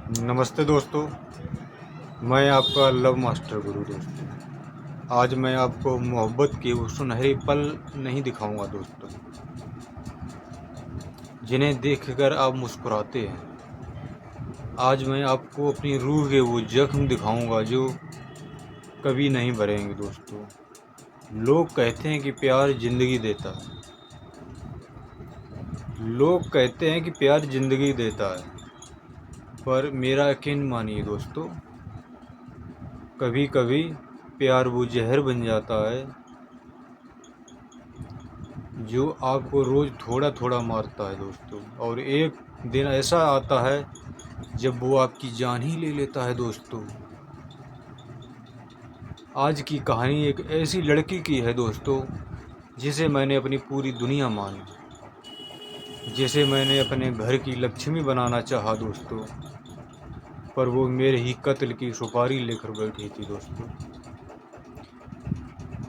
नमस्ते दोस्तों, मैं आपका लव मास्टर गुरु दोस्तों। आज मैं आपको मोहब्बत के वो सुनहरे पल नहीं दिखाऊंगा दोस्तों, जिन्हें देखकर आप मुस्कुराते हैं। आज मैं आपको अपनी रूह के वो जख्म दिखाऊंगा जो कभी नहीं भरेंगे दोस्तों। लोग कहते हैं कि प्यार जिंदगी देता है। लोग कहते हैं कि प्यार जिंदगी देता है, पर मेरा यकीन मानिए दोस्तों, कभी कभी प्यार वो जहर बन जाता है जो आपको रोज़ थोड़ा थोड़ा मारता है दोस्तों। और एक दिन ऐसा आता है जब वो आपकी जान ही ले लेता है दोस्तों। आज की कहानी एक ऐसी लड़की की है दोस्तों, जिसे मैंने अपनी पूरी दुनिया मानी, जिसे मैंने अपने घर की लक्ष्मी बनाना चाहा दोस्तों, पर वो मेरे ही कत्ल की सुपारी लेकर बैठी थी दोस्तों।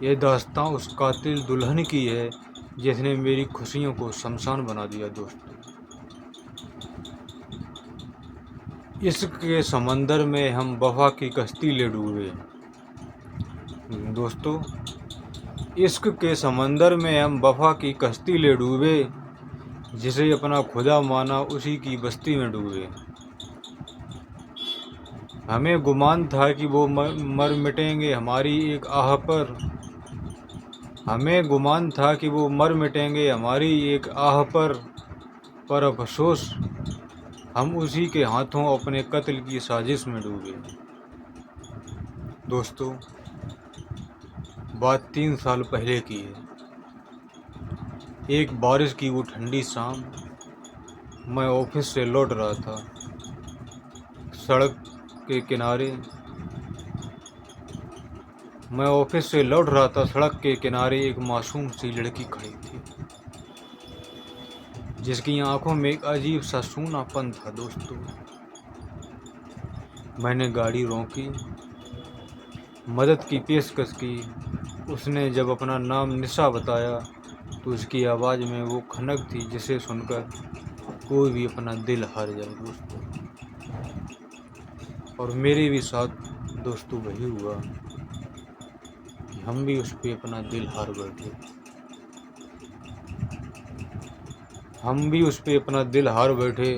ये दास्तां उस कातिल दुल्हन की है जिसने मेरी खुशियों को शमशान बना दिया दोस्तों। इश्क के समंदर में हम वफा की कश्ती ले डूबे दोस्तों। इश्क के समंदर में हम वफा की कश्ती ले डूबे, जिसे अपना खुदा माना उसी की बस्ती में डूबे। हमें गुमान था कि वो मर मिटेंगे हमारी एक आह पर। हमें गुमान था कि वो मर मिटेंगे हमारी एक आह पर अफसोस हम उसी के हाथों अपने कत्ल की साजिश में डूबे दोस्तों। बात 3 साल पहले की है। एक बारिश की वो ठंडी शाम, मैं ऑफिस से लौट रहा था। सड़क के किनारे मैं ऑफिस से लौट रहा था। सड़क के किनारे एक मासूम सी लड़की खड़ी थी, जिसकी आंखों में एक अजीब सा सूनापन था दोस्तों। मैंने गाड़ी रोकी, मदद की पेशकश की। उसने जब अपना नाम निशा बताया तो उसकी आवाज़ में वो खनक थी जिसे सुनकर कोई भी अपना दिल हार जाए दोस्तों। और मेरे भी साथ दोस्तों वही हुआ कि हम भी उस पे अपना दिल हार बैठे। हम भी उस पे अपना दिल हार बैठे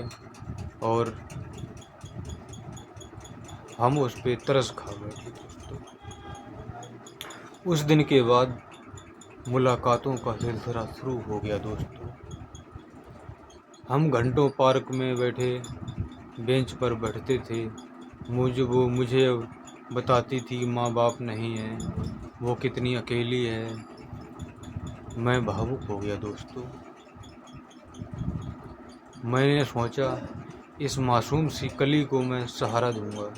और हम उस पे तरस खा बैठे दोस्तों। उस दिन के बाद मुलाकातों का सिलसिला शुरू हो गया दोस्तों। हम घंटों पार्क में बैठे बेंच पर बैठते थे। मुझे बताती थी माँ बाप नहीं है, वो कितनी अकेली है। मैं भावुक हो गया दोस्तों। मैंने सोचा इस मासूम सी कली को मैं सहारा दूंगा,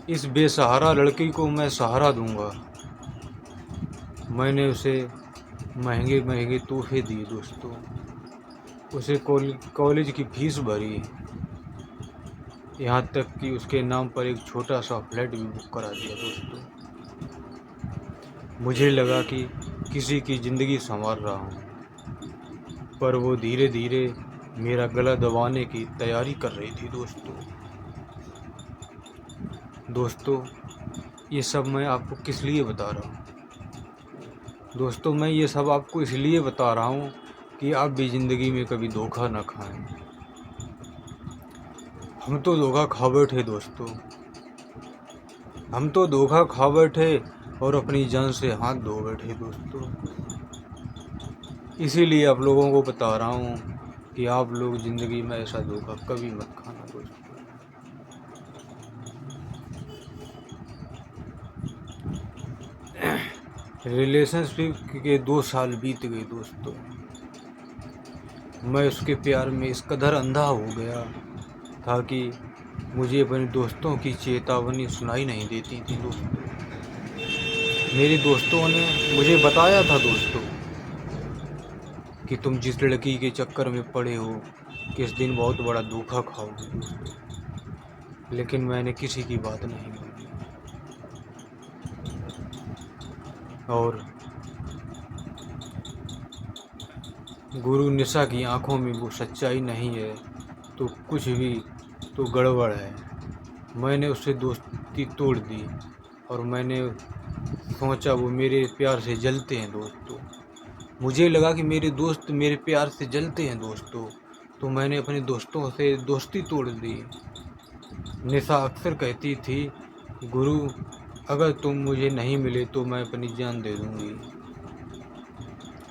इस बेसहारा लड़की को मैं सहारा दूंगा। मैंने उसे महंगे महंगे तोहफे दिए दोस्तों, उसे कॉलेज की फीस भरी, यहाँ तक कि उसके नाम पर एक छोटा सा फ्लैट भी बुक करा दिया दोस्तों। मुझे लगा कि किसी की ज़िंदगी संवार रहा हूँ, पर वो धीरे धीरे मेरा गला दबाने की तैयारी कर रही थी दोस्तों। दोस्तों, ये सब मैं आपको किस लिए बता रहा हूँ? दोस्तों, मैं ये सब आपको इसलिए बता रहा हूँ कि आप भी ज़िंदगी में कभी धोखा ना खाएं। हम तो धोखा खा बैठे दोस्तों, हम तो धोखा खा बैठे और अपनी जान से हाथ धो बैठे दोस्तों। इसीलिए आप लोगों को बता रहा हूँ कि आप लोग ज़िंदगी में ऐसा धोखा कभी मत खाना दोस्तों। रिलेशनशिप के 2 साल बीत गए दोस्तों। मैं उसके प्यार में इस कदर अंधा हो गया था कि मुझे अपने दोस्तों की चेतावनी सुनाई नहीं देती थी दोस्तों। मेरे दोस्तों ने मुझे बताया था दोस्तों कि तुम जिस लड़की के चक्कर में पड़े हो किस दिन बहुत बड़ा धोखा खाओगे दोस्तों। लेकिन मैंने किसी की बात नहीं मानी और गुरु निशा की आंखों में वो सच्चाई नहीं है तो कुछ भी तो गड़बड़ है। मैंने उससे दोस्ती तोड़ दी और मैंने सोचा वो मेरे प्यार से जलते हैं दोस्तों। मुझे लगा कि मेरे दोस्त मेरे प्यार से जलते हैं दोस्तों, तो मैंने अपने दोस्तों से दोस्ती तोड़ दी। निशा अक्सर कहती थी, गुरु अगर तुम मुझे नहीं मिले तो मैं अपनी जान दे दूंगी।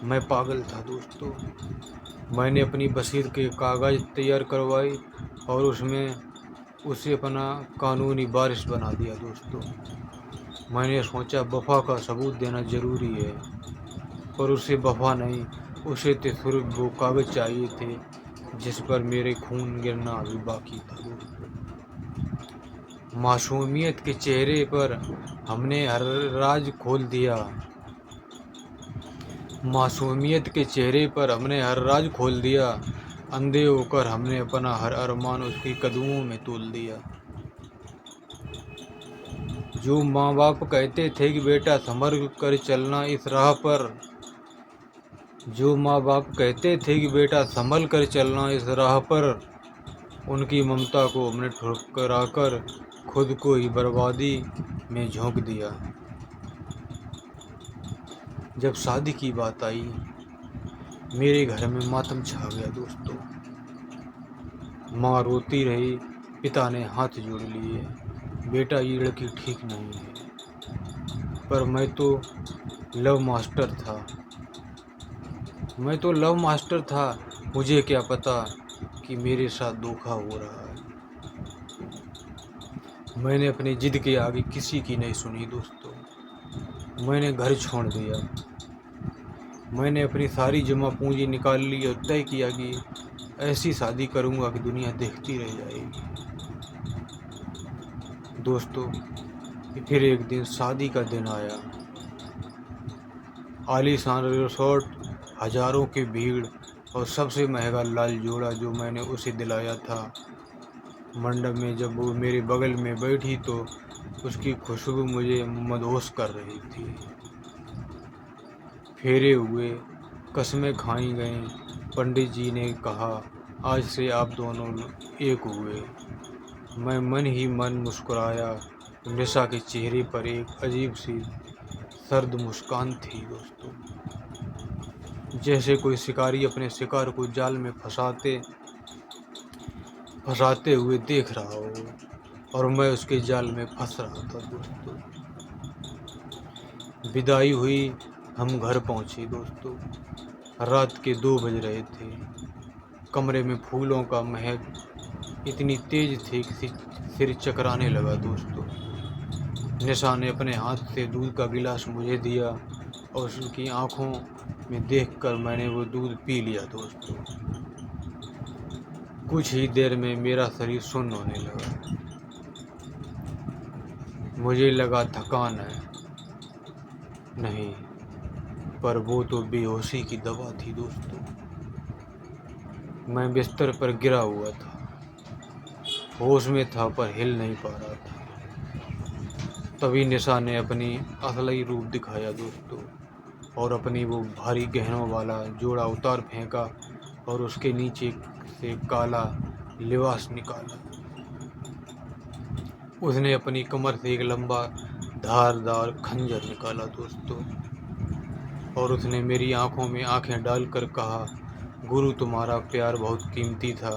मैं पागल था दोस्तों। मैंने अपनी बसीर के कागज़ तैयार करवाए और उसमें उसे अपना कानूनी वारिस बना दिया दोस्तों। मैंने सोचा वफा का सबूत देना ज़रूरी है, पर उसे वफा नहीं, उसे तो सिर्फ वो कागज़ चाहिए थे जिस पर मेरे खून गिरना अभी बाकी था दोस्तों। मासूमियत के चेहरे पर हमने हर राज खोल दिया। मासूमियत के चेहरे पर हमने हर राज खोल दिया। अंधे होकर हमने अपना हर अरमान उसके कदमों में तोल दिया। जो माँ बाप कहते थे कि बेटा संभल कर चलना इस राह पर, जो माँ बाप कहते थे कि बेटा संभल कर चलना इस राह पर, उनकी ममता को हमने ठुकराकर खुद को ही बर्बादी में झोंक दिया। जब शादी की बात आई, मेरे घर में मातम छा गया दोस्तों। माँ रोती रही, पिता ने हाथ जोड़ लिए, बेटा ये लड़की ठीक नहीं है। पर मैं तो लव मास्टर था, मुझे क्या पता कि मेरे साथ धोखा हो रहा है। मैंने अपनी जिद के आगे किसी की नहीं सुनी दोस्तों। मैंने घर छोड़ दिया। मैंने अपनी सारी जमा पूंजी निकाल ली और तय किया कि ऐसी शादी करूंगा कि दुनिया देखती रह जाएगी। दोस्तों, फिर एक दिन शादी का दिन आया। आलीशान रिसोर्ट, हजारों की भीड़ और सबसे महंगा लाल जोड़ा जो मैंने उसे दिलाया था। मंडप में जब वो मेरे बगल में बैठी तो उसकी खुशबू मुझे मदहोश कर रही थी। फेरे हुए, कसमें खाई गईं। पंडित जी ने कहा, आज से आप दोनों एक हुए। मैं मन ही मन मुस्कुराया। निशा के चेहरे पर एक अजीब सी सर्द मुस्कान थी दोस्तों, जैसे कोई शिकारी अपने शिकार को जाल में फंसाते हुए देख रहा हो, और मैं उसके जाल में फंस रहा था दोस्तों। विदाई हुई, हम घर पहुंचे दोस्तों। रात के 2 बज रहे थे। कमरे में फूलों का महक इतनी तेज थी कि सिर चकराने लगा दोस्तों। निशा ने अपने हाथ से दूध का गिलास मुझे दिया और उसकी आंखों में देखकर मैंने वो दूध पी लिया दोस्तों। कुछ ही देर में मेरा शरीर सुन्न होने लगा। मुझे लगा थकान है, नहीं, पर वो तो बेहोशी की दवा थी दोस्तों। मैं बिस्तर पर गिरा हुआ था, होश में था पर हिल नहीं पा रहा था। तभी निशा ने अपनी असली रूप दिखाया दोस्तों, और अपनी वो भारी गहनों वाला जोड़ा उतार फेंका और उसके नीचे से काला लिबास निकाला। उसने अपनी कमर से एक लंबा धारदार खंजर निकाला दोस्तों, और उसने मेरी आंखों में आंखें डालकर कहा, गुरु तुम्हारा प्यार बहुत कीमती था,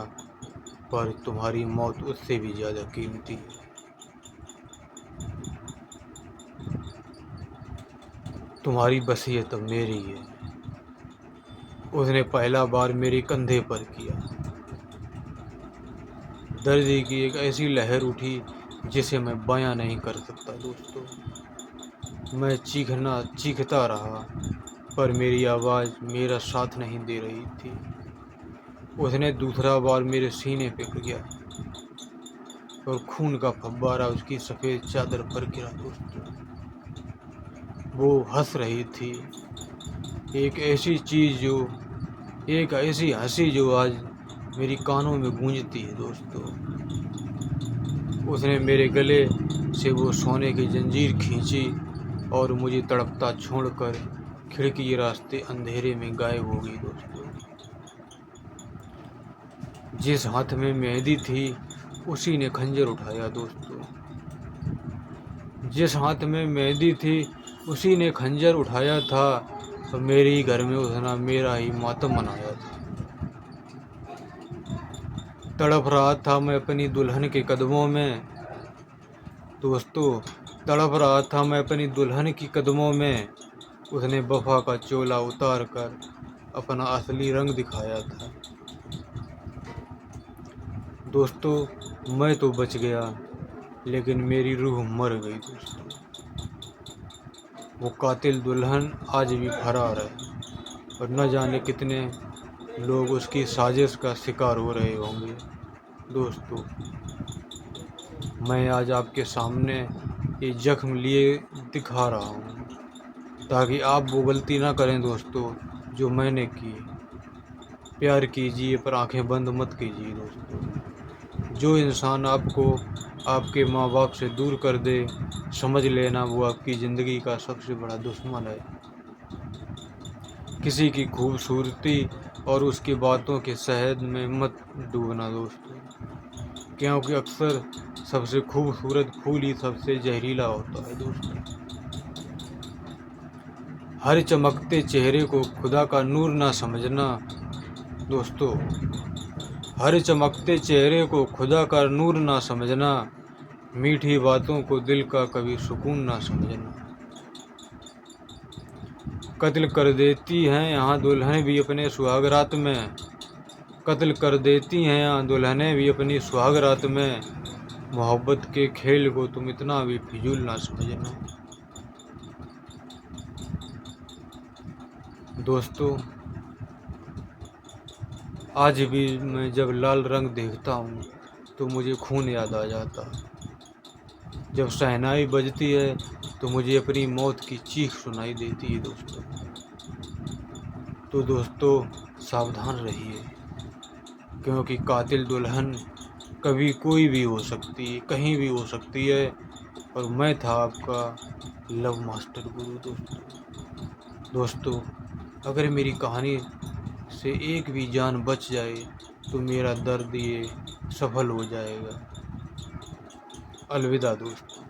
पर तुम्हारी मौत उससे भी ज़्यादा कीमती है। तुम्हारी वसीयत अब मेरी है। उसने पहला बार मेरे कंधे पर किया। दर्द की एक ऐसी लहर उठी जिसे मैं बयां नहीं कर सकता दोस्तों। मैं चीखता रहा, पर मेरी आवाज़ मेरा साथ नहीं दे रही थी। उसने दूसरा बार मेरे सीने पे किया और खून का फव्वारा उसकी सफ़ेद चादर पर गिरा दोस्तों। वो हंस रही थी, एक ऐसी हंसी जो आज मेरी कानों में गूंजती है दोस्तों। उसने मेरे गले से वो सोने की जंजीर खींची और मुझे तड़पता छोड़कर खिड़की के रास्ते अंधेरे में गायब हो गई दोस्तों। जिस हाथ में मेहंदी थी उसी ने खंजर उठाया दोस्तों। जिस हाथ में मेहंदी थी उसी ने खंजर उठाया था, और मेरे ही घर में उसने मेरा ही मातम मनाया था। तड़प रहा था मैं अपनी दुल्हन के कदमों में दोस्तों, तड़प रहा था मैं अपनी दुल्हन की कदमों में। उसने वफा का चोला उतार कर अपना असली रंग दिखाया था। दोस्तों मैं तो बच गया, लेकिन मेरी रूह मर गई दोस्तों। वो कातिल दुल्हन आज भी फरार है, और न जाने कितने लोग उसकी साजिश का शिकार हो रहे होंगे। दोस्तों मैं आज आपके सामने ये जख्म लिए दिखा रहा हूँ, ताकि आप वो गलती ना करें दोस्तों जो मैंने की। प्यार कीजिए पर आंखें बंद मत कीजिए दोस्तों। जो इंसान आपको आपके माँ बाप से दूर कर दे, समझ लेना वो आपकी ज़िंदगी का सबसे बड़ा दुश्मन है। किसी की खूबसूरती और उसकी बातों के शहद में मत डूबना दोस्तों, क्योंकि अक्सर सबसे खूबसूरत फूल ही सबसे जहरीला होता है दोस्तों। हर चमकते चेहरे को खुदा का नूर ना समझना दोस्तों, हर चमकते चेहरे को खुदा का नूर ना समझना। मीठी बातों को दिल का कभी सुकून ना समझना। कत्ल कर देती हैं यहाँ दुल्हन भी अपने सुहाग रात में, कत्ल कर देती हैं यहाँ दुल्हनें भी अपनी सुहाग रात में। मोहब्बत के खेल को तुम इतना भी फिजूल ना समझना। दोस्तों आज भी मैं जब लाल रंग देखता हूँ तो मुझे खून याद आ जाता है। जब शहनाई बजती है तो मुझे अपनी मौत की चीख सुनाई देती है दोस्तों। तो दोस्तों सावधान रहिए, क्योंकि कातिल दुल्हन कभी कोई भी हो सकती है, कहीं भी हो सकती है। और मैं था आपका लव मास्टर गुरु दोस्तों। अगर मेरी कहानी से एक भी जान बच जाए तो मेरा दर्द ये सफल हो जाएगा। अलविदा दोस्तों।